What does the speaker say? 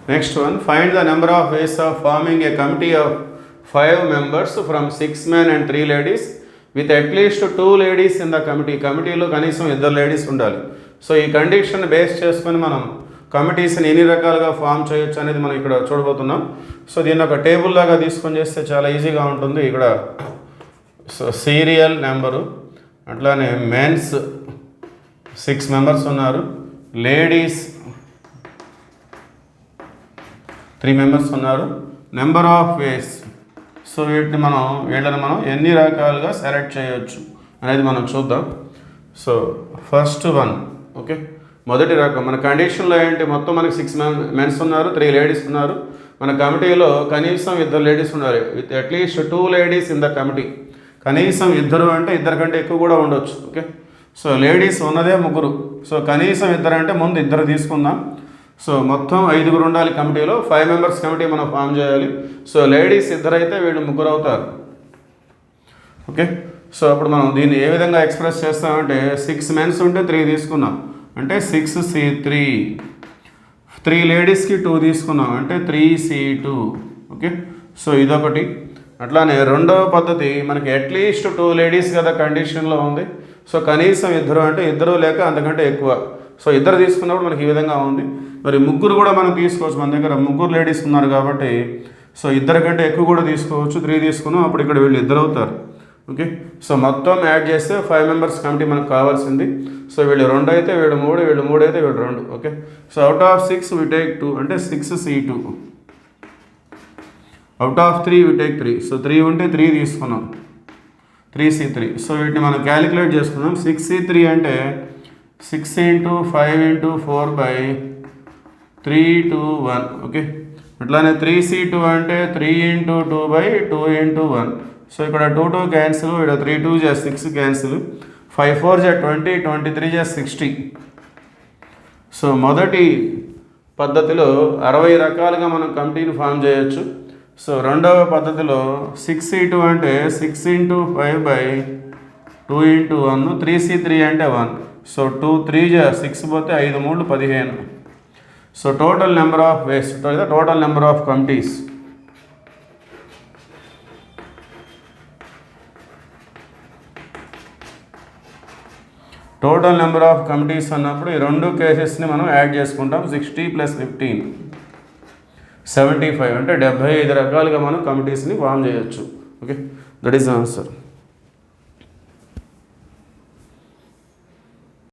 Next one, find the number of ways of forming a committee of 5 members from 6 men and 3 ladies with at least 2 ladies in the committee. కమిటీలో కనీసం 2 ladies ఉండాలి. So ఈ condition base చేసుకొని మనం కమిటీస్ని ఎన్ని రకాలుగా form చేయొచ్చు అనేది మనం ఇక్కడ చూడబోతున్నాం. సో దీన్ని ఒక టేబుల్ లాగా తీసుకొని చేస్తే చాలా ఈజీగా ఉంటుంది. ఇక్కడ సో సీరియల్ నెంబరు, అట్లానే మెన్స్ 6 మెంబర్స్ ఉన్నారు, లేడీస్ 3 మెంబర్స్ ఉన్నారు, నెంబర్ ఆఫ్ వేస్. సో వీళ్ళని మనం ఎన్ని రకాలుగా సెలెక్ట్ చేయొచ్చు అనేది మనం చూద్దాం. సో ఫస్ట్ వన్, ఓకే, మొదటి రకం మన కండిషన్లో ఏంటి, మొత్తం మనకి 6 మెన్స్ ఉన్నారు, 3 లేడీస్ ఉన్నారు. మన కమిటీలో కనీసం 2 లేడీస్ ఉండాలి, with at least 2 ladies in the committee. కనీసం 2 అంటే 2 కంటే ఎక్కువ కూడా ఉండొచ్చు. ఓకే, సో లేడీస్ ఉన్నదే 3, సో కనీసం 2 అంటే ముందు 2 తీసుకుందాం. సో మొత్తం 5 ఉండాలి కమిటీలో. 5 మెంబర్స్ కమిటీ మనం ఫామ్ చేయాలి. సో లేడీస్ 2 అయితే వీళ్ళు 3 అవుతారు. ఓకే, సో అప్పుడు మనం దీన్ని ఏ విధంగా ఎక్స్ప్రెస్ చేస్తామంటే 6 మెన్స్ ఉంటే 3 తీసుకున్నాం అంటే 6C3, 3 లేడీస్కి 2 తీసుకున్నాం అంటే 3C2. ఓకే, సో ఇదొకటి. అట్లానే రెండవ పద్ధతి, మనకి అట్లీస్ట్ 2 లేడీస్ కదా కండిషన్లో ఉంది. సో కనీసం 2 అంటే 2 లేక అంతకంటే ఎక్కువ. సో 2 తీసుకున్నప్పుడు మనకి ఈ విధంగా ఉంది. మరి 3 కూడా మనం తీసుకోవచ్చు, మన దగ్గర 3 లేడీస్ ఉన్నారు కాబట్టి. సో 2 కంటే ఎక్కువ కూడా తీసుకోవచ్చు. 3 తీసుకున్నాం, అప్పుడు ఇక్కడ వీళ్ళు 2 అవుతారు. ఓకే, సో మొత్తం యాడ్ చేస్తే 5 మెంబర్స్ కమిటీ మనకు కావాల్సింది. సో వీళ్ళు 2 అయితే వీళ్ళు 3, వీళ్ళు 3 అయితే వీళ్ళు 2. Okay, so out of 6 we take 2 అంటే 6C2. Out of 3 we take 3. So 3 ఉంటే 3 తీసుకున్నాం, 3C3. సో వీటిని మనం క్యాలిక్యులేట్ చేసుకున్నాం. 6C3 అంటే 6 × 5 × 4/3 to 1. ఓకే, అట్లానే 3C2 అంటే 3 × 2/2 × 1. సో ఇక్కడ 2 క్యాన్సిల్, ఇక్కడ 3 2 6 క్యాన్సిల్, 5 4 20, 23 60. సో మొదటి పద్ధతిలో 60 రకాలుగా మనం కమిటీని ఫామ్ చేయొచ్చు. సో రెండవ పద్ధతిలో 6C2 అంటే 6 × 5/2 × 1, 3C3 అంటే 1. సో 2 3 6 పోతే 5 3 15. So total number of ways, total number of committees. Total number of committees అన్నప్పుడు ఈ 2 కేసెస్ని మనం యాడ్ చేసుకుంటాం. 60 + 15 75 అంటే 75 రకాలుగా మనం కమిటీస్ని ఫామ్ చేయొచ్చు. Okay, that is the answer.